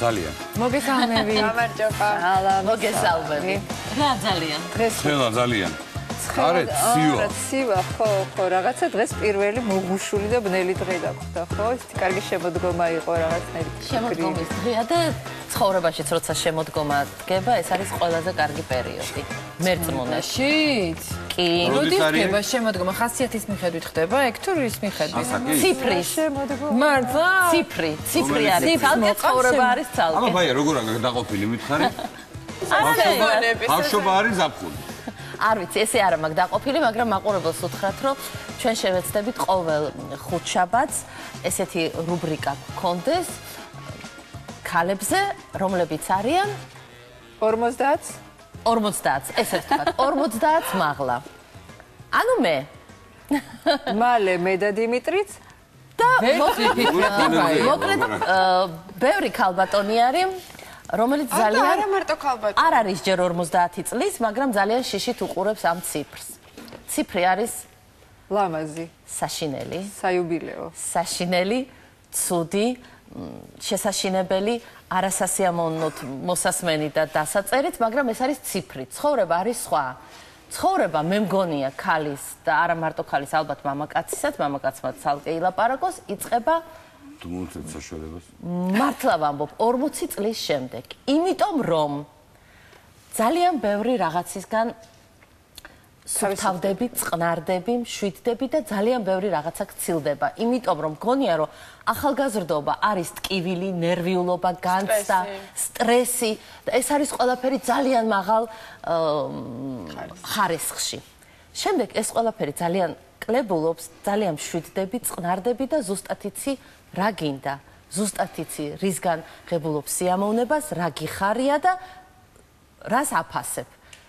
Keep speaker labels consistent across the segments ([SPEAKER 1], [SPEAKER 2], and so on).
[SPEAKER 1] ძალიან.
[SPEAKER 2] მოგესალმები.
[SPEAKER 3] გამარჯობა.
[SPEAKER 4] მოგესალმები. რა ძალიან.
[SPEAKER 1] ხელა ძალიან. არეთ ცივა.
[SPEAKER 3] ცივა, ხო, რაღაცა დღეს პირველი მოგუშული და ბნელი დღე დაგვხდა, ხო? ისეთი კარგი შემოდგომა იყო რაღაცნაირი.
[SPEAKER 4] შემოდგომის დღეა და ცხოვრებაშიც როცა შემოდგომა დგება, ეს არის ყველაზე კარგი პერიოდი. მერწმუნეშიც. კი.
[SPEAKER 2] როდის ხდება შემოდგომა? ხასიათის მიხედვით ხდება, ეგ თუ რის მიხედვით?
[SPEAKER 4] ციფრის
[SPEAKER 3] შემოდგომა.
[SPEAKER 2] მართლა?
[SPEAKER 4] ციფრი არის. ცალკე ცხოვრება არის ცალკე.
[SPEAKER 1] აბა ბაია, როგორ არის დაყოფილი მითხარი? ბავშვობა არის ზაფხული.
[SPEAKER 4] არ ვიცი, ესე არა მაქვს დაყოფილი, მაგრამ მაყურებელს უთხრათ, რომ ჩვენ შევეცდებით ყოველ ხუთშაბათს ესეთი რუბრიკა გქონდეს ქალებზე, რომლებიც არიან 50, ესე ვთქვათ, 50 მაღლა. ანუ მე.
[SPEAKER 3] მალე მე და დიმიტრიც
[SPEAKER 4] და მოკლედ ბევრი ქალბატონი არის რომელიც ძალიან
[SPEAKER 2] არა მარტო ქალბატონი.
[SPEAKER 4] არ არის ჯერ 50 წლის, მაგრამ ძალიან შიშით უყურებს ამ ციფრს. ციფრი არის
[SPEAKER 3] ლამაზი,
[SPEAKER 4] საშინელი,
[SPEAKER 3] საიუბილეო,
[SPEAKER 4] საშინელი, ცუდი, შესაშინებელი, არასასიამოვნოდ მოსასმენი და დასაწერით, მაგრამ ეს არის ციფრი. ცხოვრება არის სხვა. ცხოვრება მე მგონია ქალის და არა მარტო ქალის, ალბათ მამაკაცისაც, მამაკაცმა ცალკე ილაპარაკოს, იწყება
[SPEAKER 1] თუ მოუწევთ საშუალებას.
[SPEAKER 4] მართლა ვამბობ 40 წლის შემდეგ. იმიტომ რომ ძალიან ბევრი რაღაცისგან სუფთავდები, წყნარდები, მშვიდდები და ძალიან ბევრი რაღაცა გცილდება. იმიტომ რომ მგონია რომ ახალგაზრდობა არის ტკივილი, ნერვიულობა, განცდა, სტრესი და ეს არის ყველაფერი ძალიან მაღალ ხარისხში. შემდეგ ეს ყველაფერი ძალიან კლებულობს, ძალიან მშვიდდები, წყნარდები და ზუსტად იცი რა გინდა, ზუსტად იცი რისგან ღებულობს სიამოვნებას, რა გიხარია და რას აფასებ.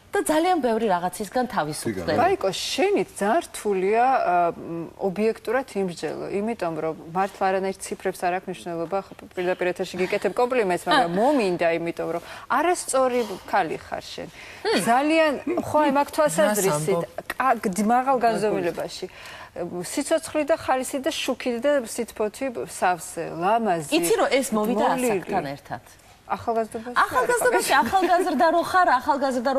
[SPEAKER 4] და ძალიან ბევრი რაღაცისგან თავისუფლდება.
[SPEAKER 3] ბაიკო, შენით ძალიან რთულია ობიექტურად იმსჯელო, იმიტომ რომ მართლა არანაირ ციფრებს არ აქვს მნიშვნელობა, პირდაპირ ეთერში გიკეთებ კომპლიმენტს, მაგრამ მომინდა, იმიტომ რომ არასწორი ქალი ხარ შენ. ძალიან ხო აი მაგ თვალსაზრისით, მაღალ განზომილებაში. სიცოცხლე და ხალისი და შუქი და სითბოთი სავსე, ლამაზი.
[SPEAKER 4] იცი რომ ეს მოვიდა ასაკთან ერთად.
[SPEAKER 3] ახალგაზრდობაში
[SPEAKER 4] ახალგაზრდა რო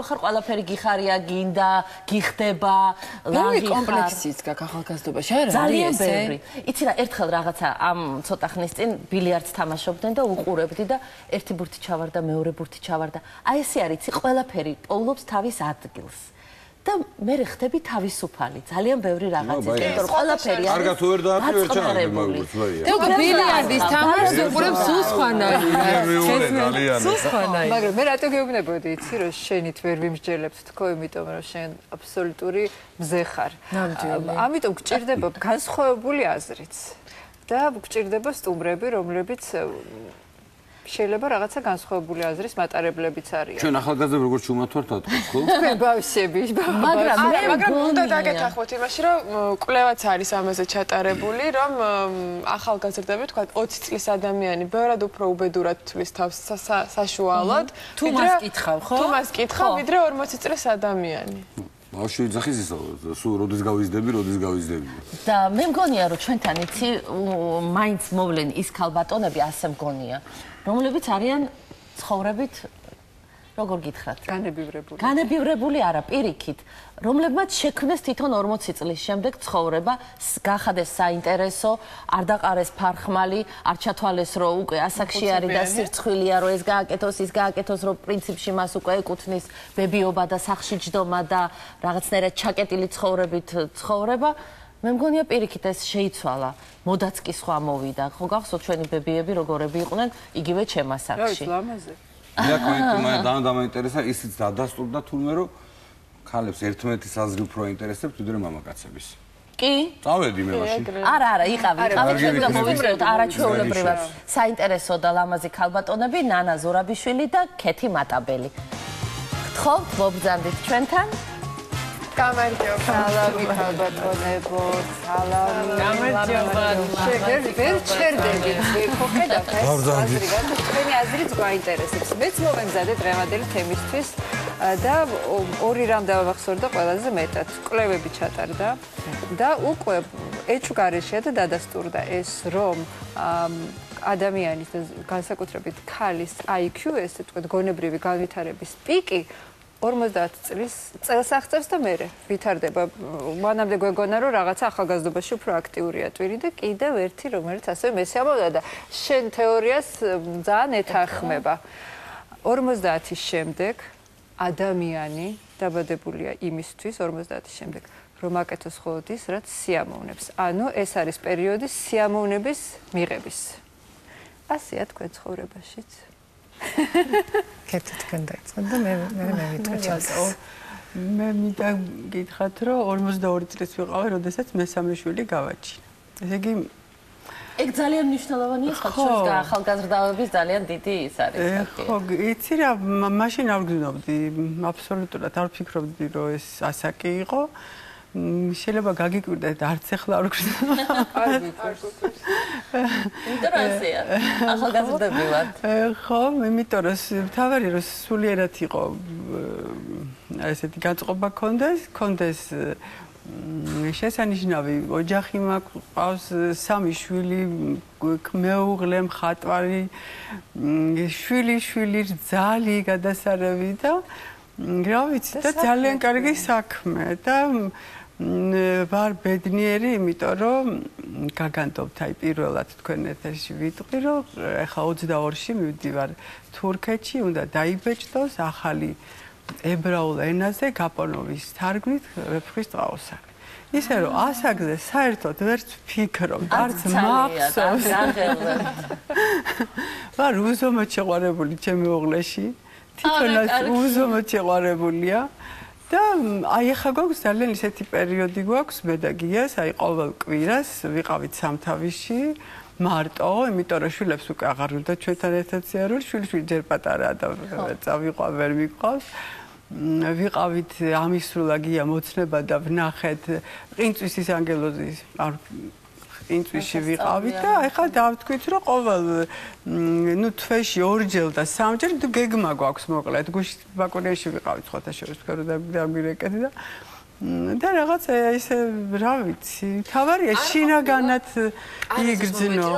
[SPEAKER 4] ხარ, ყველაფერი გიხარია, გინდა, გიხდება,
[SPEAKER 2] ლაღი ხარ. კომპლექსიც გაქვს ახალგაზრდობაში, არა?
[SPEAKER 4] ძალიან ბევრი. იცი რა, ერთხელ რაღაცა ამ ცოტა ხნის წინ ბილიარდს თამაშობდნენ და უყურებდი და ერთი ბურთი ჩავარდა, მეორე ბურთი ჩავარდა. აი ესე არის, იცი, ყველაფერი პოულობს თავის ადგილს. და მე ხდები თავისუფალი, ძალიან ბევრი რაღაცის, იმიტომ რომ ყველაფერი არის.
[SPEAKER 1] კარგად ვერ დააკვირჩავდი მაგას, ბაია.
[SPEAKER 2] და ბილიარდის თამაშს უყურებს სუსხანაირად. სუსხანაირად.
[SPEAKER 3] მაგრამ მე რატო გეუბნებოდი, იცი, რომ შენით ვერ ვიმსჯელებთ თქო, იმიტომ რომ შენ აბსოლუტური მზე ხარ. ამიტომ გჭირდება განსხვავებული აზრიც. და გჭირდება სტუმრები, რომლებიც შეიძლება რაღაცა განსხვავებული აზრის მატარებლებიც არიან.
[SPEAKER 1] ჩვენ ახალგაზრდები როგორც ჩუმათვართ ატყობთ, ხო?
[SPEAKER 3] თქვენ ბავშვები,
[SPEAKER 2] მაგრამ უნდა დაგეთახოთ იმაში, რომ კვლევაც არის ამაზე ჩატარებული, რომ ახალგაზრდები, თქვა 20 წლის ადამიანი ბევრად უფრო უბედურად თვლის თავს საშუალოდ,
[SPEAKER 4] თუ მას კითხავ, ხო?
[SPEAKER 2] თუ მას კითხავ, ვიდრე 40 წლის ადამიანი.
[SPEAKER 1] ბავშვი ძახის ისო, სულ როდის გავიზდები.
[SPEAKER 4] და მე მგონია, რომ ჩვენთან იცი მაინც მოვლენ ის ქალბატონები, ასე მგონია. რომლებიც არიან ცხოვრებით, როგორ გითხრათ? განებივრებული არა, პირიქით, რომლებმაც შექმნეს თვითონ 40 წლის შემდეგ ცხოვრება, გახადეს საინტერესო, არ დაყარეს ფარხმალი, არ ჩათვალეს, რომ უკვე ასაკში არის და სირცხვილია, რომ ეს გააკეთოს, ის გააკეთოს, რომ პრინციპში მას უკვე ეკუთვნის ბებიობა და სახლში ჯდომა და რაღაცნაირად ჩაკეტილი ცხოვრებით ცხოვრება. მე მგონია პირიქით ეს შეიცვალა, მოდაც კი სხვა მოვიდა. ხო გახსოვთ ჩვენი ბებიები როგორები იყვნენ, იგივე ჩემ ასაკში.
[SPEAKER 1] მე დამაინტერესა ისიც დადასტურდა თურმე რომ ქალებს ერთმანეთის აზრი უფრო აინტერესებს ვიდრე მამაკაცების.
[SPEAKER 4] კი?
[SPEAKER 1] წავედი მე მაშინ.
[SPEAKER 4] არა, იყავი ჩვენ და მოვიწევთ არაჩვეულებრივად საინტერესო და ლამაზი ქალბატონები, ნანა ზურაბიშვილი და ქეთი მატაბელი. გთხოვთ, მობრძანდით ჩვენთან.
[SPEAKER 3] გამარჯობა. სალამი ქალბატონებო, სალამი.
[SPEAKER 2] გამარჯობა.
[SPEAKER 3] ვერ ჩერდები, ხო ხედავთ ეს აზრი, თქვენი აზრიც გვაინტერესებს. მეც მომემზადე დღევანდელი თემისთვის და ორი რამ დავახსოვდა ყველაზე მეტად. კვლევები ჩატარდა და უკვე ეჭვგარეშეა და დადასტურდა ეს, რომ ადამიანის და განსაკუთრებით ქალის IQ, ესე ვთქვათ, გონებრივი განვითარების პიკი 50 წელს აღწევს და მერე ვითარდება. მანამდე გვეგონა, რომ რაღაცა ახალგაზრდობაში უფრო აქტიურია ტვირი და კიდევ ერთი, რომელიც ასევე მესე ამბობდა და შენ თეორიას ძალიან ეთანხმება. 50-ის შემდეგ ადამიანი დაბადებულია იმისთვის 50-ის შემდეგ, რომ აკეთოს მხოლოდ ის, რაც სიამოვნებს. ანუ ეს არის პერიოდი სიამოვნების მიღების. ასეა თქვენ ცხოვრებაშიც.
[SPEAKER 5] კეთილ თქვენ დაიწყეთ და მე ვიტყვი.
[SPEAKER 6] მე მინდა გითხრათ, რომ 42 წლის ვიყავი, როდესაც მესამე შვილი გავაჩინა. ესე იგი
[SPEAKER 4] ეგ ძალიან მნიშვნელოვანია, ხალხის ახალგაზრდავების ძალიან დიდი ის არის.
[SPEAKER 6] ხო, იცი რა, მაშინ არ გძნობდი, აბსოლუტურად არ ვფიქრობდი, რომ ეს ასაკი იყო. შეიძლება გაგიკვირდეთ, არც ახლა არ ვგრძნობ.
[SPEAKER 3] არ ვიკვირს.
[SPEAKER 4] ინტერესია. ახალგაზრდები ვართ.
[SPEAKER 6] ხო, იმიტომ რომ თავარი რომ სულიერად იყო ესეთი განწყობა კონდეს შესანიშნავი ოჯახი მაქვს, 3 შვილი, მეუღლე, მხატვარი, შვილი რძალი გადასარევი და რა ვიცი და ძალიან კარგი საქმე და ვარ ბედნიერი, იმიტომ რომ გაგანტობთ აი პირველად თქვენ ეთერში ვიტყვი, რომ ახლა 22-ში მივდივარ თურქეთში, უნდა დაიბეჭდოს ახალი ებრაულ ენაზე გაპონოვის თარგმნით ვეფხვის ტყაოსანი. ისე რომ ასაკზე საერთოდ ვერც ვფიქრობ, არც მახსოვს. ვარ უზომოდ შეყვარებული ჩემი უღლეში, თვითონაც უზომოდ შეყვარებულია. და აი ახლა გვაქვს ძალიან ისეთი პერიოდი გვაქვს მე და გიას, აი ყოველ კვირას ვიყავით სამთავისში მარტო, იმიტომ რომ შვილებს უკვე აღარ უნდა ჩვენთან ერთად სიარული, შვილი ჯერ პატარაა და წავიყვა ვერ მიყვავს. ვიყავით ამისრულა გია მოცნება და ვნახეთ ყინწვისის ანგელოზის ინტუიში ვიყავით და ახლა დავთქვით რომ ყოველ თვეში 2 და 3 გეგმა გვაქვს მოკლედ გუშინ ბაკურიაში ვიყავით ხოთაშორის თქვენ რომ დაგვირეკეთ და რაღაც ესე რა ვიცი თავარია შინაგანად იგრძნო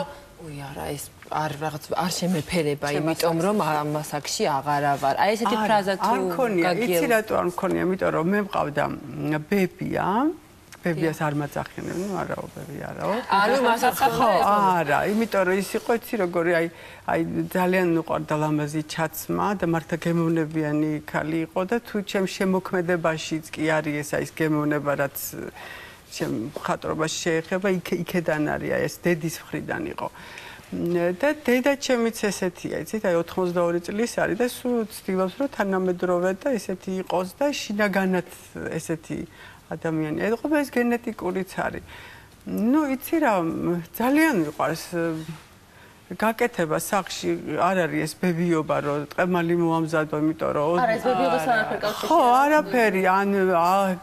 [SPEAKER 7] უი არა ეს არ რაღაც არ შემეფერება იმიტომ რომ ამ ასაკში აღარა ვარ აი ესეთი ფრაზა თუ
[SPEAKER 6] გაგიელ იცი რატო არ მქონია იმიტომ რომ მე მყავდა ბებია ბებიას არ მაწახენებდნენ, არაო, ბები არაო.
[SPEAKER 7] ანუ მასაც ხო,
[SPEAKER 6] არა, იმიტომ რომ ის იყო, იცი როგორი აი ძალიან უყვარდა ლამაზი ჩაცმა და მართლა გემოვნებიანი ქალი იყო და თუ ჩემ შემოქმედებაშიც კი არის ეს აი ეს გემოვნება, რაც ჩემ მხატვრობაში შეეხება, იქედან არის, აი ეს დედის მხრიდან იყო. და დედა ჩემიც ესეთია, იცით, აი 82 წლის არის და სულ ცდილობს რომ თანამედროვე და ესეთი იყოს და შინაგანად ესეთი ადამიანი. ეთყობა ეს გენეტიკურიც არის. ნუ იცი რა, ძალიან მიყვარს გაკეთება სახში არ არის ეს ბებიობა რომ ტყემალი მოამზადო, იმიტომ რომ
[SPEAKER 4] არა ეს ბებიობა არაფერი კავშირში.
[SPEAKER 6] ხო, არაფერი, ან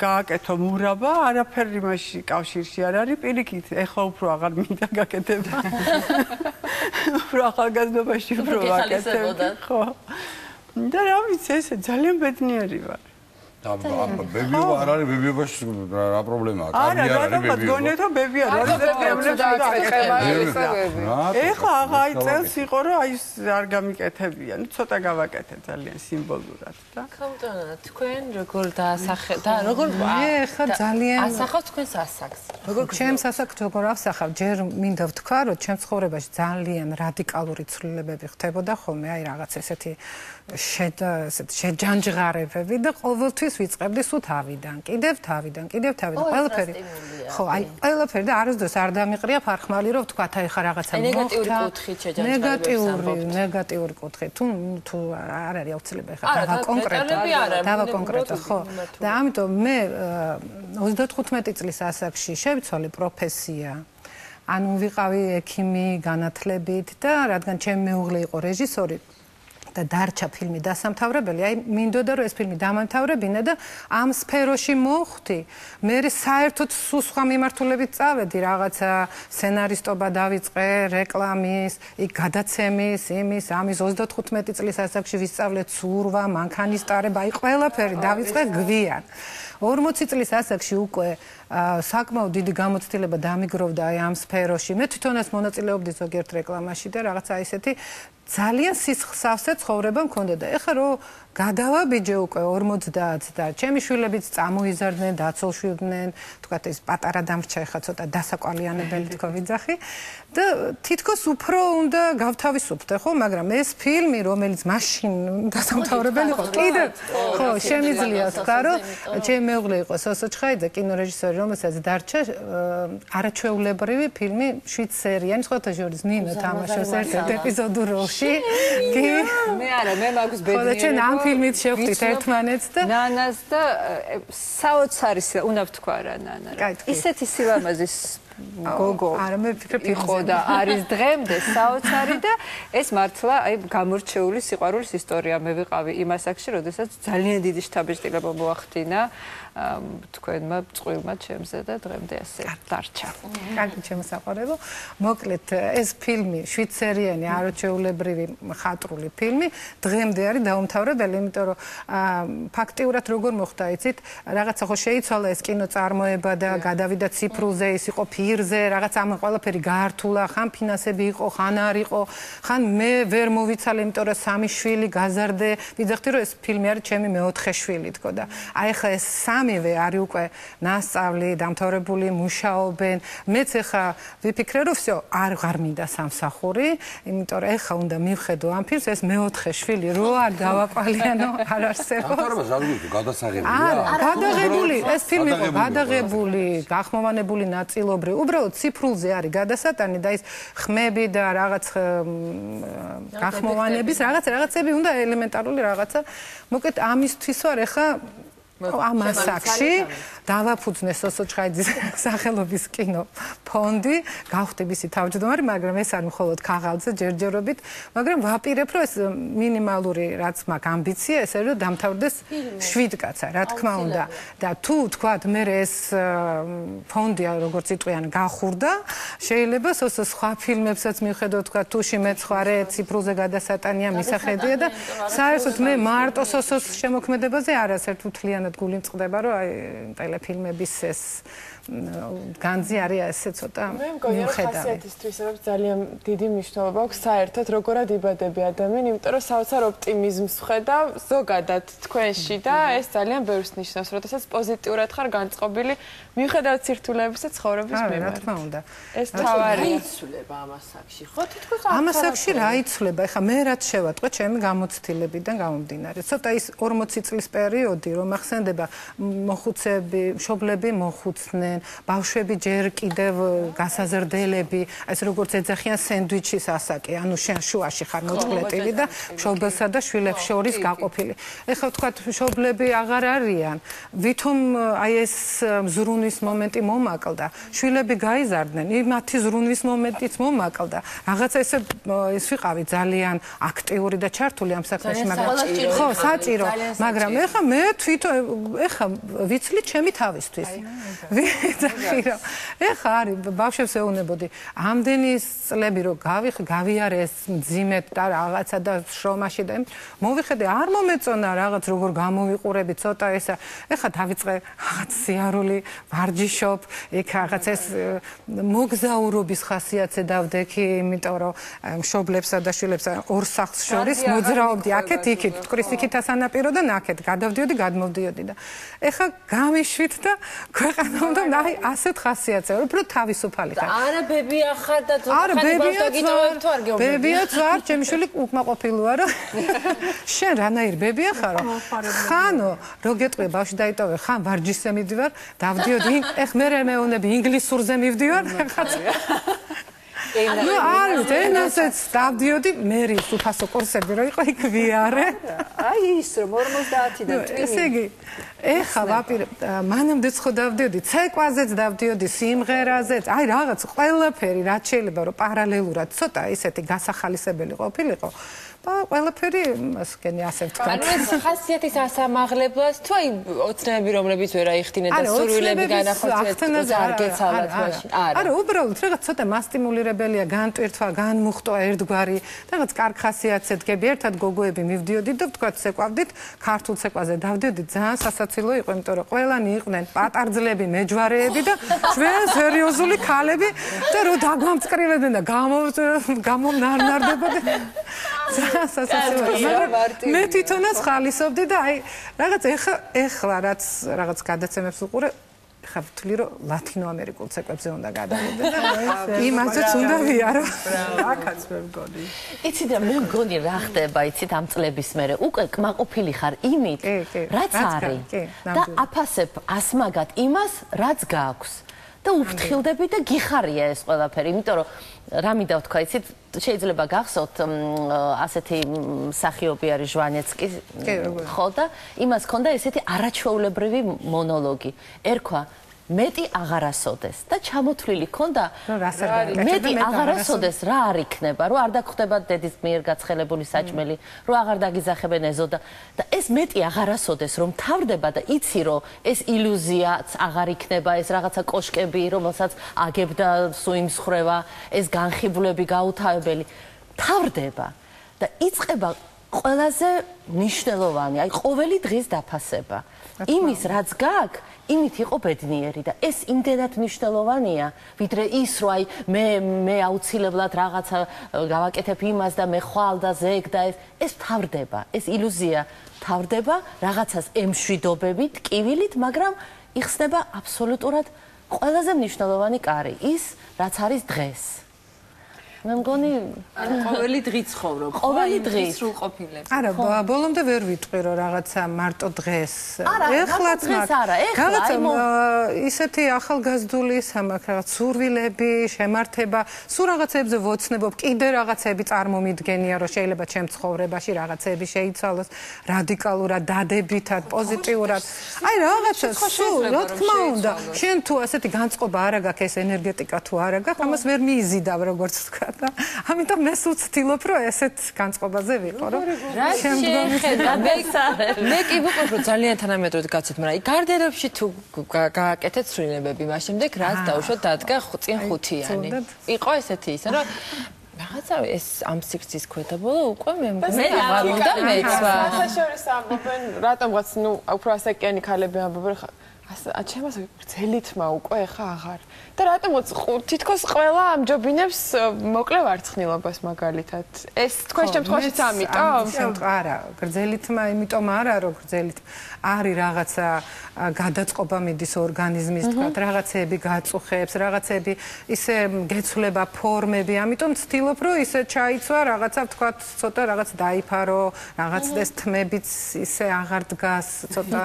[SPEAKER 6] გააკეთო მურაბა, არაფერი იმაში კავშირში არ არის, პირიქით, ეხლა უფრო აღარ მინდა გაკეთება. უფრო ახალგაზრდობაში უფრო ვაკეთებ. ხო. და რა ვიცი, ეს ძალიან ბედნიერი ვარ.
[SPEAKER 1] და ბებიობა არ არის ბებიობაში რა პრობლემაა?
[SPEAKER 6] არა, რატომაც გონიათ რომ ბებია რა ეხლა აი წელს იყო რომ აი არ გამიკეთებია. ნუ ცოტა გავაკეთე ძალიან სიმბოლურად და
[SPEAKER 7] ხომტონა თქვენ როგორ დაასახე და როგორ
[SPEAKER 5] ეხლა ძალიან
[SPEAKER 7] ასახავთ თქვენს ასაკს.
[SPEAKER 5] როგორ ჩემს ასაკს როგორ ავსახავ, ჯერ მინდა ვთქვა რომ ჩემს ცხოვრებაში ძალიან რადიკალური ცვლილებები ხდებოდა ხოლმე, აი რაღაც ესეთი შეჯანჯღარებები და ყოველთვის ვიწყებდი სულ თავიდან, კიდევ თავიდან. ყველაფერი. ხო, აი ყველაფერი და არასდროს არ დამიყრია ფარხმალი რომ ვთქვა, აი ხა რაღაცა
[SPEAKER 7] ნეგატიური კუთხით შეჯანჯღარებებს.
[SPEAKER 5] ნეგატიური კუთხით. თუ არ არის აუცილებელი ხა დავა კონკრეტო, ხო. და ამიტომ მე 35 წლის ასაკში შევიცვალე პროფესია. ანუ ვიყავი ექიმი განათლებით და რადგან ჩემი მეუღლე იყო რეჟისორი და დარჩა ფილმი დასამთავრებელი, აი მინდოდა რომ ეს ფილმი დამამთავრებინა და ამ სფეროში მოვხვდი. მე საერთოდ სულ სხვა მიმართულებით წავედი, რაღაცა სცენარისტობა დავიწყე, რეკლამის, იქ გადაცემის, იმის, ამის 35 წლის ასაკში ვისწავლე ცურვა, მანქანისტარება, აი ყველაფერი დავიწყე გვიან. 40 წლის ასაკში უკვე საკმაოდ დიდი გამოცდილება დამიგროვდა აი ამ სფეროში. მე თვითონაც მონაწილეობდი ზოგიერთ რეკლამაში და რაღაცა ისეთი ძალიან სისხლსავსე ცხოვრება მქონდა და ეხლა რომ გადავაბიჯე უკვე 50 და ჩემი შვილებიც წამოიზარდნენ, დაცოლშვიდნენ, თქვათ ეს პატარა დამრჩა ეხლა ცოტა დასაკვალიანებელი თქო ვიძახი და თითქოს უფრო უნდა გავთავისუფლდე, ხო, მაგრამ ეს ფილმი, რომელიც მაშინ დასამთავრებელი იყო, კიდე ხო, შემიძლია თქვა, რომ ჩემი მეუღლე იყო სოსო ჩხაიძე, კინორეჟისორი, რომელსაც დარჩა არაჩვეულებრივი ფილმი 7 სერიანი, სხვათა შორის ნინო თამაშობს ერთ-ერთ ეპიზოდურ როლში.
[SPEAKER 3] მე არა, მე მაქვს ბედნიერება.
[SPEAKER 5] ფილმით შევხვდით ერთმანეთს და
[SPEAKER 3] ნანას და საოცარი უნდა ვთქვა რა ნანა. ისეთი სილამაზის გოგო.
[SPEAKER 5] არა მე ვფიქრობ
[SPEAKER 3] იყო და არის დღემდე საოცარი და ეს მართლა აი გამორჩეული სიყვარულის ისტორია. მე ვიყავი იმ ასაკში, როდესაც ძალიან დიდი შთაბეჭდილება მოახდინა თქვენმა წყვილმა ჩემზე და დღემდე ასე დარჩა.
[SPEAKER 5] კარგი ჩემოსაყარებო. მოკლედ ეს ფილმი 7 სერიანი არაჩვეულებრივი მხატვრული ფილმი დღემდე არის დაუმთავრებელი, იმიტომ რომ ფაქტიურად როგორ მოხდა იცით, რაღაცა ხო შეიცვალა ეს კინოწარმოება და გადავიდა ციფრულზე, ის იყო ფირზე, რაღაც ამ ყველაფერი გაართულა, ხან ფინანსები იყო, ხან არ იყო, ხან მე ვერ მოვიცალე, იმიტომ რომ 3 შვილი გაზარდე, ვიძახდი რომ ეს ფილმი არის ჩემი მეოთხე შვილი თქო და აი ხა ეს სამივე არის უკვე ნასწავლი, დამთავრებული, მუშაობენ. მეც ახლა ვიფიქრე რომ всё, აღარ მინდა სამსახური, იმიტომ რომ ახლა უნდა მივხედო ამ ფილმს, ეს მეოთხე შვილი რო არ დავაყალიანო, არ არსებობს.
[SPEAKER 1] დამთავრება ზოგადად გადასაღებია.
[SPEAKER 5] არა, გადაღებული, ეს ფილმი იყო გადაღებული, გახმოვანებული ნაწილობრივ, უბრალოდ ციფრულზე არის გადასატანი და ის ხმები და რაღაც გახმოვანების რაღაცები უნდა ელემენტარული რაღაცა. მოკლედ ამისთვის ვარ ახლა ამ ასაკში დავაფუძნე სოსო ჩხაიძის სახელობის კინო ფონდი, გავხდი მისი თავმჯდომარე, მაგრამ ეს არ მხოლოდ ქაღალდზე ჯერჯერობით, მაგრამ ვაპირებ, რომ ეს მინიმალური რაც მაქვს ამბიცია, ესე რომ დამთავრდეს 7 კაცა, რა თქმა უნდა. და თუ თქვათ, მე ეს ფონდი როგორც იტყვიან, გახურდა, შეიძლება სოსო სხვა ფილმებსაც მივხედოთ, თქვათ, თუში მეცხვარე, ციფრულზე გადასატანია, მისახედია და საერთოდ მე მარტო სოსოს შემოქმედებაზე არასერთ უთლიანად გული მწყდება, რომ აი ტელეფილმების ეს განძი არის ესე ცოტა
[SPEAKER 2] მიუხედავი. მე მგონი ხასიათისთვის ძალიან დიდი მნიშვნელობა აქვს საერთოდ როგორად იბადები ადამიანი, იმიტომ რომ საოცარ ოპტიმიზმს ვხედავ ზოგადად თქვენში და ეს ძალიან ბევრს ნიშნავს, როდესაც პოზიტიურად ხარ განწყობილი მიუხედავად სირთულეებისა ცხოვრების მიმართ.
[SPEAKER 5] რა თქმა უნდა.
[SPEAKER 2] ეს თავარია.
[SPEAKER 7] იცვლება ამ ასაკში, ხო? თითქოს
[SPEAKER 5] ამ ასაკში რა იცვლება? ეხლა მე რაც შევატყვე ჩემი გამოცდილებიდან გამომდინარე. ცოტა ის 40 წლის პერიოდი, რომ ახსენდება მოხუცები, მშობლები მოხუცნენ, ბავშვები ჯერ კიდევ გასაზრდელები, ეს როგორც ეძახიან სენდვიჩის ასაკი, ანუ შენ შუაში ხარ მოწყლეტილი და მშობელსა და შვილებს შორის გაყოფილი. ეხლა ვთქვათ, მშობლები აღარ არიან. ვითომ აი ეს ზრუნვის მომენტი მომაკლდა. შვილები გაიზარდნენ, მათი ზრუნვის მომენტიც მომაკლდა. რაღაცა ესე ეს ვიყავი ძალიან აქტიური და ჩართული ამ საქმეში, მაგრამ ხო, საჭირო, მაგრამ ეხლა მე თვითონ ეხლა ვიცლი ჩემი თავისთვის. ეხლა არის ბავშვებს ეუბნებოდი, ამდენი წლები რომ გავიარე ეს მძიმედ და რაღაცა და შრომაში და მოვიხედე, არ მომეწონა რაღაც როგორ გამოვიყურები ცოტა ესა. ეხლა დავიწყე რაღაც სიარული, ვარჯიშობ, იქ რაღაც ეს მოგზაურობის ხასიათზე დავდექი, იმიტომ რომ მშობლებსა და შვილებსა ორ სახლს შორის მოძრაობდი აქეთ იქით, მტკვრის იქითა სანაპირო და ნახეთ, გადავდიოდი, გადმოვდიოდი და ეხლა გამიშვით და ქვეყანა უნდა აი ასეთ ხასიათზე, უფრო თავისუფალი ხარ.
[SPEAKER 7] არა ბებია ხარ და ხანი ბავშვი თუ არ გეუბნები.
[SPEAKER 5] ბებიაც ვარ, ჩემი შვილი უკმაყოფილოა, რომ შენ რანაირ ბებია ხარ? ხანო, რო გეტყვი ბავშვი დაიტოვე, ხან ვარჯიშზე მივდივარ, დავდიოდი, ეხ მე მეუნები ინგლისურზე მივდივარ, ხაც. ნუ არის ენასაც დავდიოდი მე უფასო კურსები რო იყო იქ ვიარე
[SPEAKER 3] აი ის რომ 50-დან
[SPEAKER 5] ესე იგი ეხა ვაპირებ მანამდე ხო დავდიოდი ცეკვაზეც დავდიოდი სიმღერაზეც აი რაღაც ყველაფერი რაც შეიძლება რომ პარალელურად ცოტა ისეთი გასახალისებელი ყოფილიყო ყველაფერი მასკენი ასე ვთქვა.
[SPEAKER 7] ანუ ეს ხასიათის ასამაღლებლად თუ აი ოცნებები რომლებიც ვერ აიხდინეთ და სურვილები განახორციელეთ არ გეცალათ მაშინ.
[SPEAKER 5] არა, უბრალოდ რაღაც ცოტა მასტიმულირებელია განტვირთვა, განმუხტვა ერთგვარი, რაღაც კარგ ხასიათზე დგები ერთად გოგოები მივდიოდით და ვთქვა ცეკვავდით, ქართულ ცეკვაზე დავდიოდით ძალიან სასაცილო იყო, იმიტომ რომ ყველანი იყვნენ პატარძლები, მეჯვარეები და ჩვენ სერიოზული ქალები და რო დაგვამწკრივებდნენ და გამომნარნარდებოდნენ. მე თვითონაც ხალისობდი და აი რაღაც ეხლა რაც რაღაც გადაცემებს უყურე ხა ვთვლი რომ ლათინო ამერიკულ ცეკვებზე უნდა გადავიდე და იმასაც უნდა ვიარო
[SPEAKER 6] აქაც ვერ მგონი
[SPEAKER 4] იცი და მე მგონი რა ხდება იცით ამ წლების მერე უკვე კმაყოფილი ხარ იმით რაც არის და აფასებ ასმაგად იმას რაც გააქვს და უფრთხილდები და გიხარია ეს ყველაფერი იმიტომ რომ რა მინდა ვთქვა იცით შეიძლება გახსოვთ ასეთი მსახიობი არის ჟვანეცკი ხო და იმას ჰქონდა ესეთი არაჩვეულებრივი მონოლოგი ერქვა მეტი აღარასოდეს და ჩამოთვლილი ჰქონდა მეტი აღარასოდეს რა არ იქნება რომ არ დაგხვდება დედის მიერ გაცხელებული საჭმელი რომ აღარ დაგიზახებენ ეზო და ეს მეტი აღარასოდეს რომ თავდება და იცი რომ ეს ილუზიაც აღარ იქნება ეს რაღაცა კოშკები რომელსაც აგებდა სუიმსხრევა ეს განხიბვლები გაუთავებელი თავდება და იწყება ყველაზე მნიშვნელოვანი აი ყოველი დღის დაფასება იმის რაც გაქვს იმით იყო ბედნიერი და ეს იმდენად მნიშვნელოვანია ვიდრე ის რომ აი მე აუცილებლად რაღაცა გავაკეთებ იმას და მე ხვალ და ზეგ და ეს თავდება ეს ილუზია თავდება რაღაცას ემშვიდობებით ტკივილით მაგრამ იხსნება აბსოლუტურად ყველაზე მნიშვნელოვანი კარი ის რაც არის დღეს მე მგონი
[SPEAKER 7] ყოველი დღე ცხოვრობ
[SPEAKER 4] ყოველი დღე
[SPEAKER 7] სრულ ყოფილებს
[SPEAKER 5] არა ბოლომდე ვერ ვიტყვი რომ რაღაცა მარტო დღეს
[SPEAKER 4] ეხლაც
[SPEAKER 5] რაღაცა ისეთი ახალგაზრდული სამაქ რაღაც სურვილები შემართება სულ რაღაცებზე ვოცნებობ კიდე რაღაცები წარმომიდგენია რომ შეიძლება ჩემ ცხოვრებაში რაღაცები შეიცვალოს რადიკალურად დადებითად პოზიტიურად აი რაღაცა სულ რა თქმა უნდა შენ თუ ასეთი განწყობა არ აქვს ეს ენერგეტიკა თუ არ აქვს ამას ვერ მიიზიდავ როგორც თქვა და ამიტომ მე სულ ვცდილობ რომ ესეთ განწყობაზე ვიყო რომ
[SPEAKER 7] მე კი ვუყურებ რომ ძალიან თანამედროვე გაცეთ მაგრამ გარდერებში თუ გააკეთეთ ცვლილებები მას შემდეგ რაც დაუშვათ დადგა წინ ხუთიანი იყო ესეთი ისე რომ რაღაცა ეს ამ სიქცის ქვედა ბოლო უკვე მე მგონი აღარ უნდა მეცვა
[SPEAKER 2] შორის ამბობენ რატომღაც ნუ უფრო ასაკიანი ქალები ამბობენ ჩემას გრძელითმა უკვე ხა აღარ და რატომღაც თითქოს ყველა ამჯობინებს მოკლე ვარცხნილობას მაგალითად ეს თქვენ შემთხვევაშიც ამიტომ
[SPEAKER 5] არა გრძელითმა იმიტომ არა რომ გრძელით არის რაღაცა გადაწყობა მიდის ორგანიზმის თქვა რაღაცეები გაწუხებს რაღაცეები ისე გეცვლება ფორმები ამიტომ ვცდილობ რომ ისე ჩაიცვა რაღაცა თქვა ცოტა რაღაც დაიფარო რაღაც ეს თმებიც ისე აღარ დგას ცოტა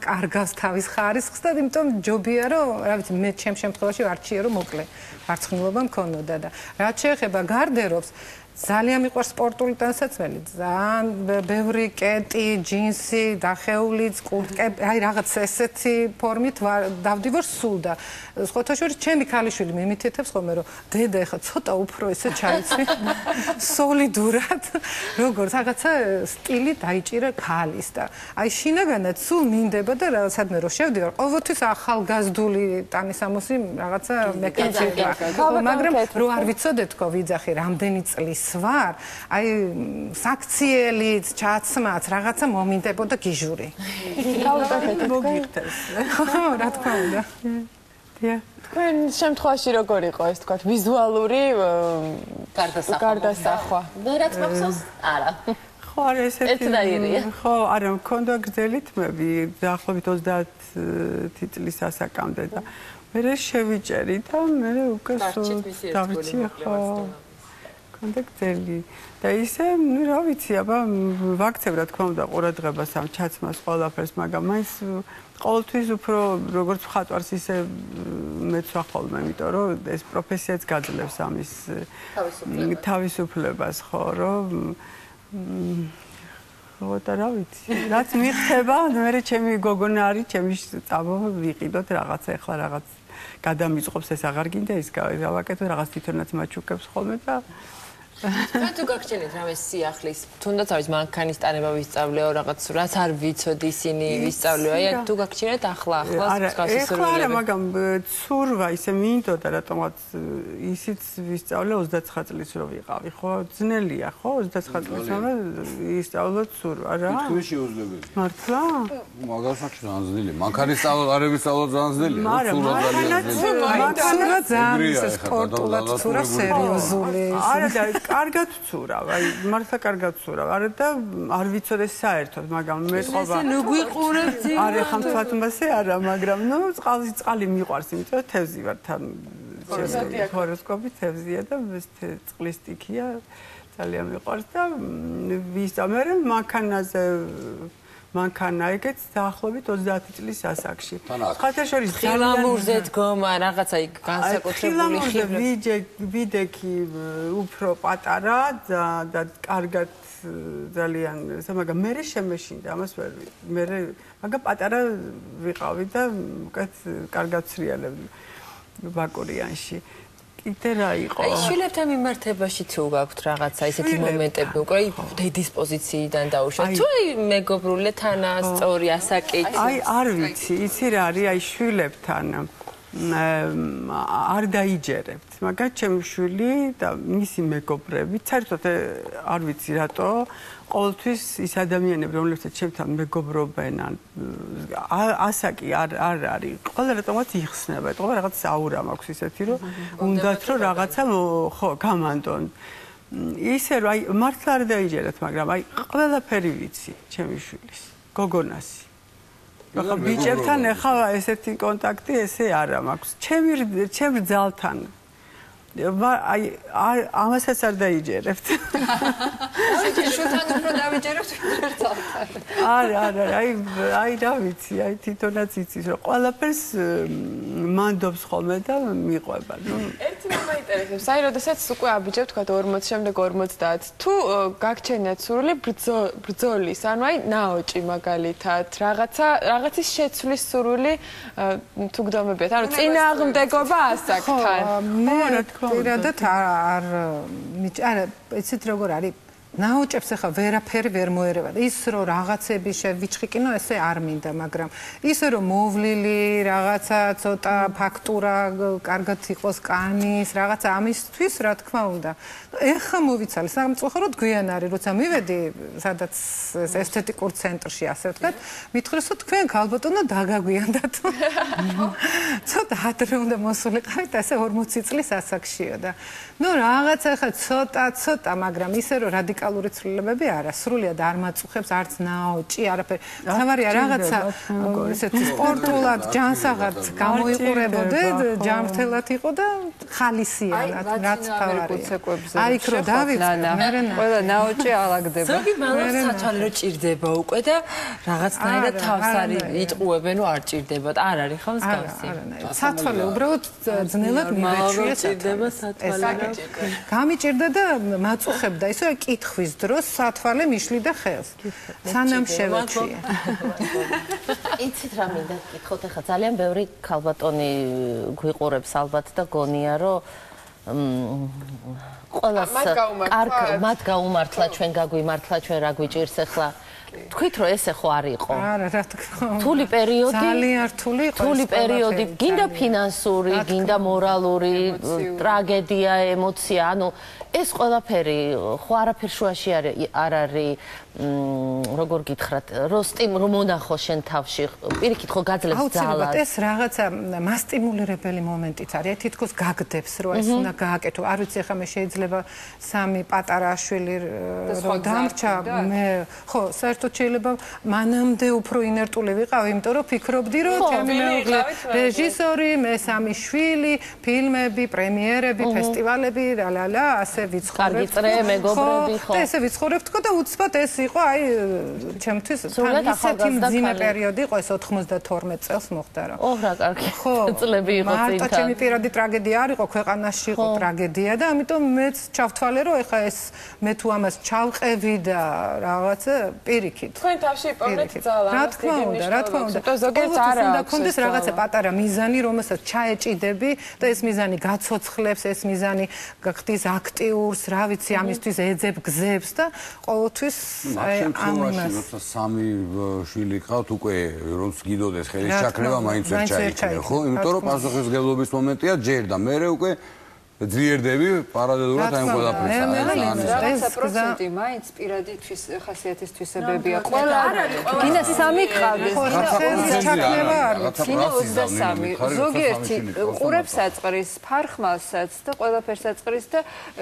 [SPEAKER 5] კარგავს თავის ხარისხს და იმიტომ ჯობია რომ რა ვიცი მე ჩემ შემთხვევაში ვარჩიე რომ მოკლე ვარცხნილობა მქონოდა და რაც შეეხება გარდერობს ძალიან მიყვარს სპორტული ტანსაცმელი ძალიან ბევრი კეტი ჯინსი დახეულიც კურტკები აი რაღაც ესეთი ფორმით დავდივარ სულ და სხვათა შორის ჩემი ქალიშვილი მიმითითებს ხოლმე რომ დედა ეხა ცოტა უფრო ესე ჩაიცვი სოლიდურად როგორც რაღაცა სტილი დაიჭირა ქალის და აი შინაგანად სულ მინდება და სადმე რომ შევდივარ ყოველთვის ახალგაზრდული ტანისამოსი რაღაცა მექანიზმია მაგრამ რო არ ვიცოდე თქო ვიძახი რამდენი წლის ვარ აი საქციელიც ჩაცმაც რაღაცა მომინდებოდა გიჟური
[SPEAKER 6] მოგიხდეს
[SPEAKER 5] რა თქმა უნდა
[SPEAKER 2] თქვენ შემთხვევაში როგორ იყო ეს თქვა ვიზუალური გარდასახვა
[SPEAKER 4] და რაც მახსოვს არა
[SPEAKER 6] ხო არა ესეთი ხო არა მქონდა გრძელი თმები დაახლოებით 30 წლის ასაკამდე და მე შევიჭერი და მე უკვე დავრჩი ხო ხანდა გძელი და ისე რა ვიცი აბა ვაქცევ რა თქმა უნდა ყურადღებას ამ ჩაცმას ყველაფერს მაგრამ მაინც ყოველთვის უფრო როგორც მხატვარს ისე მეცვა ხოლმე იმიტომ რომ ეს პროფესიაც გაძლევს ამის თავისუფლებას ხო რომ ხო და რა ვიცი რაც მიხდება მე ჩემი გოგონა არის ჩემი წამო ვიყიდოთ რაღაცა ახლა რაღაც გადამიწყობს ეს აღარ გინდა ის გავაკეთო რაღაც თვითონაც მაჩუქებს ხოლმე და
[SPEAKER 7] თუ გაგჩენით რამე სიახლის თუნდაც არის მანქანის ტანება ვისწავლეო რაღაც რაც არ ვიცოდი ისინი ვისწავლეო აი თუ გაგჩენით ახლა
[SPEAKER 6] ახლა არა მაგრამ ცურვა ისე მინდოდა რატომაც ისიც ვისწავლე 29 წლის რო ვიყავი ხო ძნელია ხო 29 წლის მამა ისწავლო ცურვა რა
[SPEAKER 1] თქვენ შეუძლებელი
[SPEAKER 6] მართლა
[SPEAKER 1] მაგასაც ძალიან ძნელია მანქანის სწავლების სწავლა ძალიან ძნელია ცურვა
[SPEAKER 5] ძალიან სპორტულად ცურვა სერიოზული
[SPEAKER 6] არა და კარგად ვცურავ, აი მართლა კარგად ვცურავ. არა და არ ვიცოდეს საერთოდ, მაგრამ მეტყობა.
[SPEAKER 7] ესე ნუ გვიყურებთ?
[SPEAKER 6] არა ხან თვათმასე არა, მაგრამ ნუ წყალი მიყვარს, იმიტომ რომ თევზი ვარ თან. ჰოროსკოპი თევზია და ეს წყლის სტიქია ძალიან მიყვარს და ვისწავლე მანქანაზე მანქანა ეგეც დაახლოებით 30 წლის ასაკში. ხათაშორის
[SPEAKER 7] ხილამურზე დგომა რაღაცა იქ განსაკუთრებული
[SPEAKER 6] ხილამურზე ვიდექი უფრო პატარა და კარგად ძალიან მაგრამ მე შემეშინდა ამას მე მაგრამ პატარა ვიყავი და უკეთ კარგად ცრიალებდი ბაკურიანში. იტე რა იყო?
[SPEAKER 7] აი შვილებთან მიმართებაში თუ გაქვთ რაღაცა ისეთი მომენტები უკვე დედის პოზიციიდან დაუშვათ თუ მეგობრული თანასწორი ასაკით
[SPEAKER 6] აი არ ვიცი იცი რა არის აი შვილებთან არ დაიჯერებთ მაგრამ ჩემი შვილი და მისი მეგობრები საერთოდ არ ვიცი რატო ყოველთვის ის ადამიანები რომლებსაც ჩემთან მეგობრობენ ასაკი არ არის ყველა რატომაც იხსნება ყველა რაღაც აურა მაქვს ისეთი რომ უნდათ რომ რაღაცა ხო გამანდონ ისე რომ აი მართლა არ დაიჯერეთ მაგრამ აი ყველაფერი ვიცი ჩემი შვილის გოგონასი ახლა ბიჭებთან ახლა ესეთი კონტაქტი ესე არა მაქვს ჩემ ძალთან აი ამასაც არ დაიჯერებთ.
[SPEAKER 3] შვილთან უფრო დავიჯერებთ ძალთან.
[SPEAKER 6] არა, აი რა ვიცი, აი თვითონაც იცის რომ ყველაფერს მანდობს ხოლმე და მიყვება.
[SPEAKER 2] ერთი რამ მაინტერესებს, აი როდესაც უკვე აბიჯებ თქვა 40 შემდეგ 50 თუ გაგჩენიათ სურვილი ბრძოლის, ანუ აი ნაოჭი მაგალითად, რაღაცის შეცვლის სურვილი თუ გდომებიათ, ანუ წინააღმდეგობა ასაკთან.
[SPEAKER 5] პირადად არა იცით როგორ არის ნაოჭებს ახლა ვერაფერი ვერ მოერევა და ის რომ რაღაცები შევიჩხიკინო ესე არ მინდა მაგრამ ისე რომ მოვლილი რაღაცა ცოტა ფაქტურა კარგად იყოს კანის რაღაცა ამისთვის რა თქმა უნდა ეხა მოვიცალე სამწუხაროდ გვიან არის როცა მივედი სადაც ესთეტიკურ ცენტრში ასე ვთქვათ მითხრეს რომ თქვენ ქალბატონო დაგაგვიანდათ ცოტა ადრე უნდა მოსულიყავით ასე 40 წლის ასაკშიო და ნუ რაღაცა ახლა ცოტა მაგრამ ისე რომ რადიკალური ცვლილებები არა სრულიად არ მაწუხებს არც ნაოჭი არაფერი თავარია რაღაცა ესეთი სპორტულად ჯანსაღად გამოიყურებოდე ჯანმრთელად იყო და ხალისიანად რაც თავარია აი იქ რო დავიწყე
[SPEAKER 3] ყველა ნაოჭი ალაგდება
[SPEAKER 7] ზოგი მალოს სათვალე რო ჭირდება უკვე და რაღაცნაირად თავს არის იტყუებენ რომ არ ჭირდებათ არ არის ხო მსგავსი
[SPEAKER 5] სათვალე უბრალოდ ძნელად მივეჩვია
[SPEAKER 7] ჭირდება სათვალე
[SPEAKER 5] გამიჭირდა და მაწუხებდა ისე კითხვის დროს სათვალე მიშლიდა ხელს სანამ შევეჩვია
[SPEAKER 4] იცით რა მინდა გითხოთ ახლა ძალიან ბევრი ქალბატონი გვიყურებს ალბათ და გონია რომ ყველას მათ გაუმართლა ჩვენ გაგვიმართლა ჩვენ რა გვიჭირს ახლა თქვით რომ ესე ხო არ იყო
[SPEAKER 5] არა რა თქმა უნდა
[SPEAKER 4] რთული პერიოდი
[SPEAKER 5] ძალიან რთული იყო
[SPEAKER 4] რთული პერიოდი გინდა ფინანსური გინდა მორალური ტრაგედია ემოცია ანუ ეს ყველაფერი ხო არაფერ შუაში არ არის როგორ გითხრათ რომ მონახო შენ თავში პირიქით ხო გაძლევს ძალას
[SPEAKER 5] აუცილებლად ეს რაღაცა მასტიმულირებელი მომენტიც არის თითქოს გაგდებს რომ ეს უნდა გააკეთო არ ვიცი ახლა მე შეიძლება სამი პატარა შვილი რომ დამრჩა მე ხო საერთოდ შეიძლება მანამდე უფრო ინერტული ვიყავი იმიტომ რომ ფიქრობდი რომ ჩემი მეუღლე რეჟისორი მე სამი შვილი ფილმები პრემიერები ფესტივალები რა ასე ესე ვიცხოვრებთ.
[SPEAKER 4] კარგი წრე, მეგობრები, ხო.
[SPEAKER 5] და ესე ვიცხოვრებთ თქო და უცბად ეს იყო აი ჩემთვის
[SPEAKER 4] სულად ახალგაზრდა
[SPEAKER 5] მძიმე პერიოდი იყო ეს 92 წელს მოხდა რა.
[SPEAKER 4] ოჰ რა კარგი წლები იყო წინთან.
[SPEAKER 5] მარტო ჩემი პირადი ტრაგედია არ იყო, ქვეყანაში იყო ტრაგედია და ამიტომ მეც ჩავთვალე რომ ეხა ეს მე თუ ამას ჩავყევი და რაღაცა პირიქით.
[SPEAKER 2] თქვენ თავში იპოვნეთ ძალა.
[SPEAKER 5] რა თქმა უნდა, რა თქმა უნდა.
[SPEAKER 2] ზოგიერთ არ აქვს.
[SPEAKER 5] უნდა კონდეს რაღაცა პატარა მიზანი, რომელსაც ჩაეჭიდები და ეს მიზანი გაცოცხლებს, ეს მიზანი გახდის აქტიურს, რა ვიცი, ამისთვის ეძებ გზებს და ყოველთვის
[SPEAKER 1] ამას როცა სამი შვილი ყავთ უკვე რომ გიდოდეს ხელის ჩაქრება მაინც ვერ ჩაიქნება, ხო? იმიტომ რომ პასუხისმგებლობის მომენტია ჯერ და მერე უკვე ძლიერდები პარალელურად ამ ყველაფერს.
[SPEAKER 3] რაღაცა პროცენტი მაინც პირადი ხასიათის თვისებებია. ყველა გინდა სამი ყავდეს.
[SPEAKER 5] ჩაქრება არის.
[SPEAKER 3] გინდა 23. ზოგიერთი ყურებს აწყრის, ფარხმალსაც და ყველაფერს აწყრის და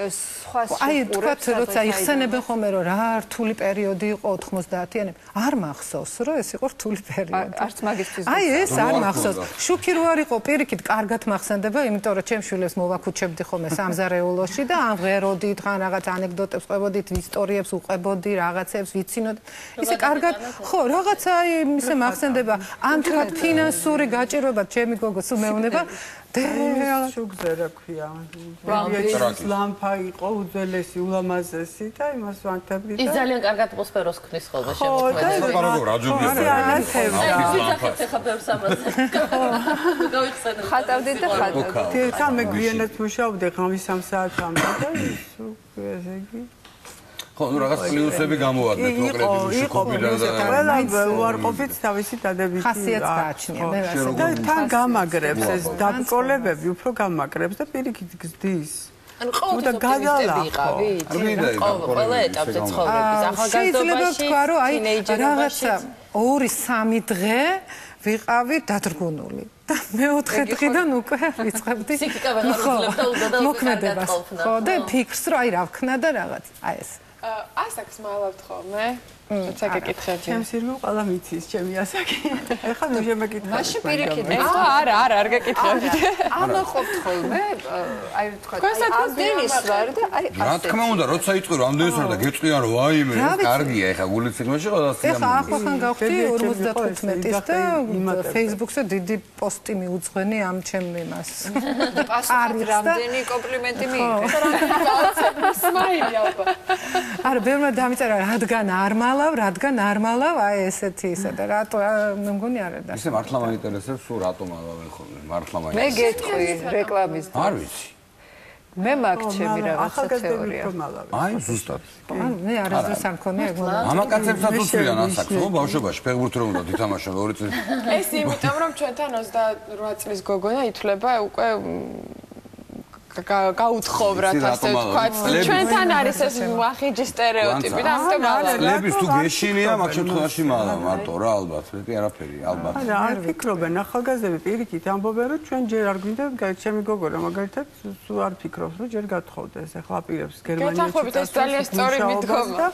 [SPEAKER 3] სხვა
[SPEAKER 5] აი თქვათ როცა იხსენებენ ხოლმე რომ რა რთული პერიოდი იყო 90-იანები. არ მახსოვს რომ ეს იყო რთული პერიოდი.
[SPEAKER 3] არც მაგისთვის.
[SPEAKER 5] აი ეს არ მახსოვს. შუქი რო არ იყო პირიქით კარგად მახსენდება, იმიტომ რომ ჩემ შვილებს მოვაკუჩებდი ხოლმე სამზარეულოში და ამღეროდით, ხან რაღაც ანეკდოტებს ყვებოდით, ისტორიებს უყვებოდი, რაღაცებს ვიცინოთ. ისე კარგად, ხო, რაღაცა აი ისე მახსენდება. ან თქვათ ფინანსური გაჭირვება ჩემი გოგო სულ მეუნება
[SPEAKER 6] შუგზე რა ქვია. ლამპა იყო უძველესი, ულამაზესი და იმას ვანთებდი და
[SPEAKER 4] ის ძალიან კარგ ატმოსფეროს ქნის ხოლმე შემოქმედება.
[SPEAKER 1] საპარაგო რაჯობია.
[SPEAKER 3] ხატავდი და ხატავდი.
[SPEAKER 6] და მე გვიანად მუშაობდი ღამის 3 საათამდე და ესე იგი
[SPEAKER 1] ხო, ნუ რაღაც პლუსები გამოვადნენ კონკრეტული შეკობიდან და
[SPEAKER 6] ყველა უარყოფით თავისი დადებითი
[SPEAKER 5] ხასიათს გააჩნია მე ვასე.
[SPEAKER 6] და თან გამაგრებს ეს დაბრკოლებები უფრო გამაგრებს და პირიქით გზდის.
[SPEAKER 7] ანუ ყოველთვის ოპტიმისტები იყავით. ყველა ეტაპზე ცხოვრების ახალგაზრდობაში, თინეიჯერობაში.
[SPEAKER 5] ორი სამი დღე ვიყავი დადრგუნული. და მეოთხე დღიდან უკვე ვიწყებდი
[SPEAKER 4] ფსიქიკა ვეღარ უძლებს და უნდა
[SPEAKER 5] მოქმედებას. ხო, და ფიქრს რომ აი რა ვქნა და რაღაც. აი ეს.
[SPEAKER 2] ასაკს მალავთ ხოლმე? როცა გეკითხები.
[SPEAKER 6] ჩემს ირმო ყველა მიცის ჩემი ასაკი. ეხლა ნუ შემეკითხა.
[SPEAKER 3] მაშინ პირიქით.
[SPEAKER 2] არ გეკითხებით.
[SPEAKER 3] ამაყოფთ ხოლმე, აი თქვა, ამდენის ვარ და აი
[SPEAKER 1] რა თქმა უნდა, როცა იწყი რომ ამდენის ვარ და გეწყიან რომ ვაიმე, კარგია ეხლა გულის ციგნაში ყველა სიამოვნებაა.
[SPEAKER 5] ეხლა ახლახან გავხდი 55-ის და Facebook-ზე დიდი პოსტი მიუძღვენი ამ ჩემ იმას.
[SPEAKER 3] პასუხად რამდენი კომპლიმენტი მიიღე.
[SPEAKER 2] სმაილი ალბათ.
[SPEAKER 5] არა, ბევრმა დამიწერა რადგან არ მალავ, აი ესეთი ისე და რატო მე მგონი არ და.
[SPEAKER 1] ისე მართლა მაინტერესებს სულ რატომ ალავენ ხოლმე, მართლა
[SPEAKER 3] მე
[SPEAKER 1] მაინტერესებს.
[SPEAKER 3] გეტყვი რეკლამის და.
[SPEAKER 1] არ ვიცი.
[SPEAKER 3] მე მაგ ჩემი რაღაცა თეორია.
[SPEAKER 1] აი ზუსტად.
[SPEAKER 5] მე არასდროს არ მქონია ეგ მომენტი.
[SPEAKER 1] მამაკაცებსაც უცვლიან ასაკს, ხო, ბავშვობაში ფეხბურთი რომ უნდა ითამაშონ 2 წელი.
[SPEAKER 2] ეს იმიტომ რომ ჩვენთან 28 წლის გოგონა ითვლება უკვე გაუცხოვრათ ასე ვთქვათ. ჩვენთან არის ეს ვახიჯი სტერეოტიპი და ამიტომ
[SPEAKER 1] ლების თუ გეშინია, მაგ შემთხვევაში მარტო რა ალბათ, მეტი არაფერი, ალბათ.
[SPEAKER 6] არა, არ ფიქრობენ ახალგაზრდები პირიქით ამბობენ რომ ჩვენ ჯერ არ გვინდა ჩემი გოგონა მაგალითად სულ არ ფიქრობს რომ ჯერ გათხოვდეს ახლა აპირებს გერმანიაში.
[SPEAKER 2] გეთანხმებით ეს ძალიან სწორი მიდგომა.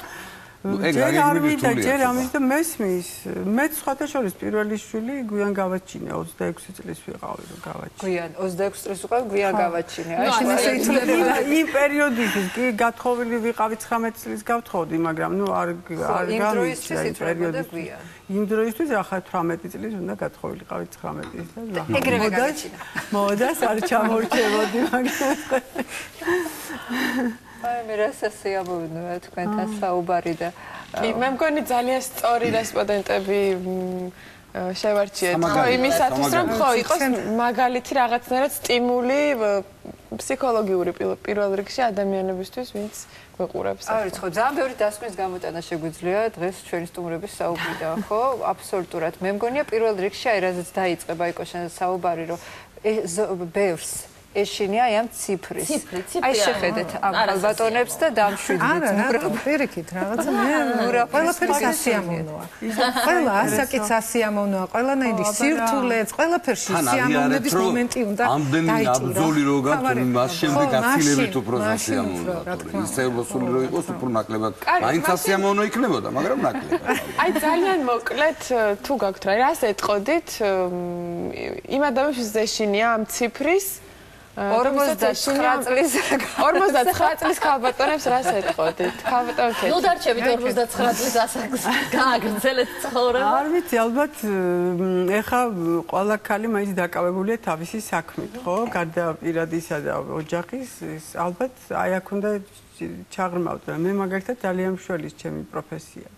[SPEAKER 6] ჯერ არ ვიდა, ჯერ ამის და მესმის. მეც სხვათა შორის პირველი შვილი გვიან გავაჩინე 26 წლის ვიყავი რომ გავაჩინე.
[SPEAKER 3] გვიან 26 წლის უკვე გვიან გავაჩინე. აი
[SPEAKER 5] მაშინ ესე ითვლება
[SPEAKER 6] იმ პერიოდისთვის კი გათხოვილი ვიყავი 19 წლის გავთხოვდი, მაგრამ ნუ არ გამიჩნია იმ პერიოდისთვის. იმ დროისთვის ახლა 18 წლის უნდა გათხოვილიყავი 19 და
[SPEAKER 3] ეგრევე გავაჩინა.
[SPEAKER 6] მოდას არ ჩამორჩებოდი მაგრამ
[SPEAKER 3] აი მე რასაც ამოვიდა თქვენთან საუბარი და
[SPEAKER 2] კი მე მგონი ძალიან სწორი რესპონდენტები შევარჩიეთ ხო იმისათვის რომ ხო იყოს მაგალითი რაღაცნაირად სტიმული ფსიქოლოგიური პირველ რიგში ადამიანებისთვის ვინც გვეყურებს
[SPEAKER 3] აი ხო ძალიან ბევრი დასკვნის გამოტანა შეგვიძლია დღეს ჩვენი სტუმრების საუბრიდან ხო აბსოლუტურად მე მგონია პირველ რიგში აი რაზეც დაიწყება იყო შენ საუბარი რომ ბევრს ეშინია ამ ციფრის. აი შეხედეთ ამ ალბატონებს და დამშვიდეთ.
[SPEAKER 5] არა, პირიქით რაღაცა მე ყველაფერი სასიამოვნოა. ყველა ასაკიც სასიამოვნოა, ყველანაირი სირთულეც, ყველაფერში სიამოვნების მომენტი უნდა
[SPEAKER 1] ამდენი აბზოლი რო გაქვს, მას შემდეგ აცილებით უფრო სასიამოვნოა. ისე მოსული რო იყოს, უფრო ნაკლებად. მაინც სასიამოვნო იქნებოდა, მაგრამ ნაკლებად.
[SPEAKER 2] აი ძალიან მოკლედ თუ გაქვთ რა, რას ეტყოდით იმ ადამიანს ეშინია ამ ციფრის
[SPEAKER 3] 49 წლის
[SPEAKER 2] 59 წლის ქალბატონებს რას ეთყოდით? ქალბატონებს.
[SPEAKER 4] ნუ დარჩებით 59 წლის ასაკს. გააგრძელეთ ცხოვრება.
[SPEAKER 6] არ ვიცი, ალბათ ეხა ყველა ქალი მაინც დაკავებულია თავისი საქმით, ხო? გარდა პირადისა და ოჯახის, ალბათ აი აქ უნდა ჩაღრმავდე. მე მაგალითად ძალიან მშველის ჩემი პროფესია.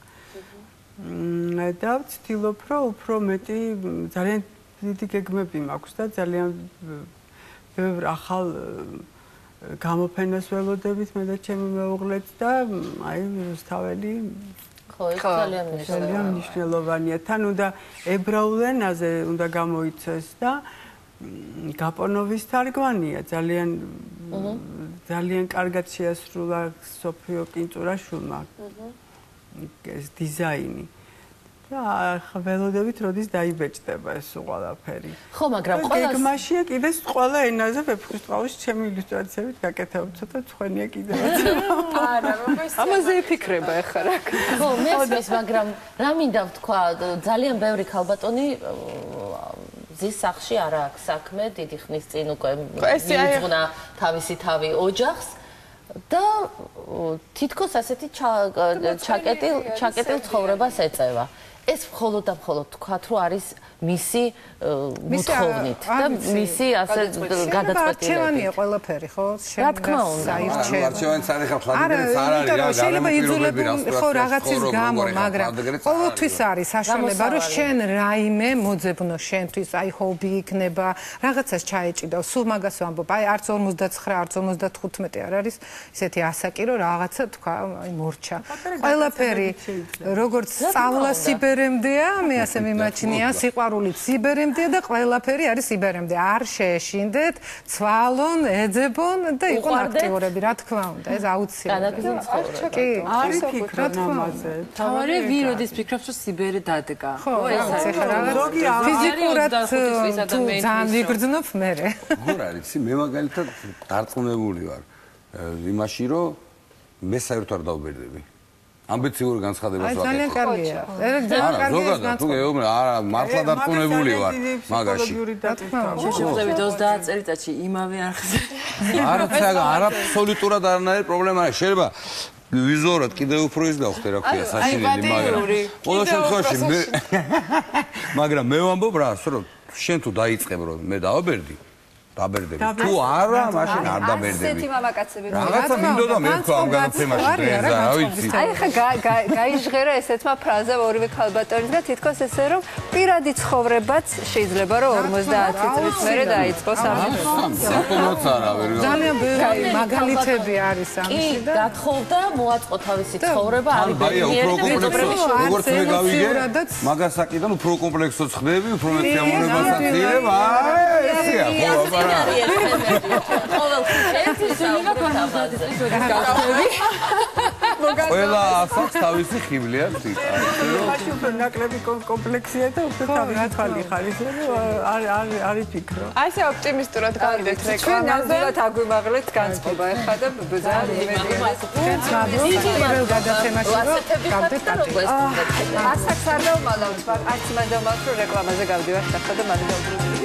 [SPEAKER 6] და ვცდილობ, რომ უფრო მეტი ძალიან დიდი გეგმები მაქვს და ძალიან ბევრ ახალ გამოფენას ველოდებით მე და ჩემი მეუღლეც და აი რუსთაველი
[SPEAKER 4] ხო, ძალიან
[SPEAKER 6] მნიშვნელოვანია. თან უნდა ებრაულ ენაზე უნდა გამოიცეს და გაპონოვის თარგმანია ძალიან კარგად შეასრულა სოფიო კინწურაშვილმა ეს დიზაინი. და ველოდებით როდის დაიბეჭდება ეს ყველაფერი.
[SPEAKER 4] ხო, მაგრამ ყველას
[SPEAKER 6] გეგმაშია კიდეც ყველა ენაზე ვეფხისტყაოსს ჩემი ილუსტრაციებით გაკეთებთ. ცოტა ცხენია კიდევაც.
[SPEAKER 2] არა, მოგესწრება.
[SPEAKER 3] ამაზე იფიქრება ახლა რა.
[SPEAKER 4] ხო, მესმის, მაგრამ რა მინდა ვთქვა, ძალიან ბევრი ქალბატონი ზის სახში არ აქვს საქმე, დიდი ხნის წინ უკვე მიუძღვნა თავისი თავი ოჯახს. და თითქოს ასეთი ჩაკეტილ ცხოვრებას ეწევა. ეს მხოლოდ და მხოლოდ თქვათ, რომ არის მისი მოთხოვნით და მისი ასე გადაწყვეტილებით.
[SPEAKER 5] არჩევანია ყველაფერი, ხო?
[SPEAKER 4] რა თქმა უნდა.
[SPEAKER 1] არჩევანი სარიხალ ხალხებს არ არის რა,
[SPEAKER 5] შეიძლება იძულებული ხო რაღაცის გამო, მაგრამ ყოველთვის არის საშუალება, რომ შენ რაიმე მოძებნო შენთვის, აი ჰობი იქნება, რაღაცას ჩაეჭიდავ, სულ მაგას ვამბობ, აი არც 59, არც 55 არ არის ისეთი ასაკი, რომ რაღაცა თქვა, აი მორჩა. ყველაფერი როგორც სწავლა სიბერემდეა, მე ასე მიმაჩნია, სიყვარული სიბერემდეა და ყველაფერი არის სიბერემდე. არ შეეშინდეთ, ცვალონ, ეძებონ და იყონ აქტიურები, რა თქმა უნდა, ეს აუცილებლია. კი,
[SPEAKER 6] არის ფიქრობ ამაზე.
[SPEAKER 7] თავარი ვიროდის ფიქრობს, რომ სიბერე დადგა.
[SPEAKER 5] ხო, ეს ფიზიკურად ძალიან ვიგრძნობ მე.
[SPEAKER 1] ხო, რა ვიცი, მე მაგალითად დარწმუნებული ვარ იმაში, რომ მე საერთოდ არ დავბერდები. ამბიციური განცხადებას ვაკეთებ.
[SPEAKER 5] ძალიან კარგია. ძალიან კარგია განცხადება.
[SPEAKER 1] არა, მართლა დარწმუნებული ვარ მაგაში.
[SPEAKER 7] შეშუხდებით 30 წელიწადში იმავე არხზე.
[SPEAKER 1] არა, აბსოლუტურად არანაირი პრობლემა არ შეიძლება ვიზუალურად კიდევ უფრო ის გავხდე რა ქვია საშინელი, მაგრამ ყოველ შემთხვევაში მაგრამ მე ვამბობ რას, რომ შენ თუ დაიწყებ რომ მე დავაბერდი დაბერდები. თუ არა, მაშინ არ დაბერდები.
[SPEAKER 3] ასეთი მამაკაცები
[SPEAKER 1] რაღაცა მინდოდა მე თქვა ამ განათემაში დღეს რა ვიცი.
[SPEAKER 3] აი ხა გაიჟღერა ესეთმა ფრაზამ ორივე ქალბატონის და თითქოს ესე რომ პირადი ცხოვრებაც შეიძლება რომ 50 წლის მერე დაიწყოს
[SPEAKER 1] საკმაოდ არავინ.
[SPEAKER 5] ძალიან ბევრი მაგალითები არის ამისი და
[SPEAKER 4] გათხოვდა, მოაწყო თავისი ცხოვრება, არის
[SPEAKER 1] როგორც მე გავიგე, მაგასაკიდან უფრო კომპლექსოც ხდები, უფრო მეტი ამონებასაც იღებ, ესეა ხო
[SPEAKER 4] ყოველ ხუთს
[SPEAKER 1] ყველა ასაკს თავისი ხიბლი აქვს
[SPEAKER 6] მაშინ უფრო ნაკლები კომპლექსია და უფრო თავისი თვალი ხარის არის ფიქრო.
[SPEAKER 2] აი ესე ოპტიმისტურად გავიდეთ რეკლამაზე.
[SPEAKER 3] ნამდვილად აგვიმაღლეთ განწყობა ახლა და ძალიან
[SPEAKER 5] პირველ გადაცემაში გავდეთ
[SPEAKER 3] ასაკს არ დავმალავთ, არც მანდ დავმალავთ, რომ რეკლამაზე გავდივართ ახლა და მანდ დავბრუნდით.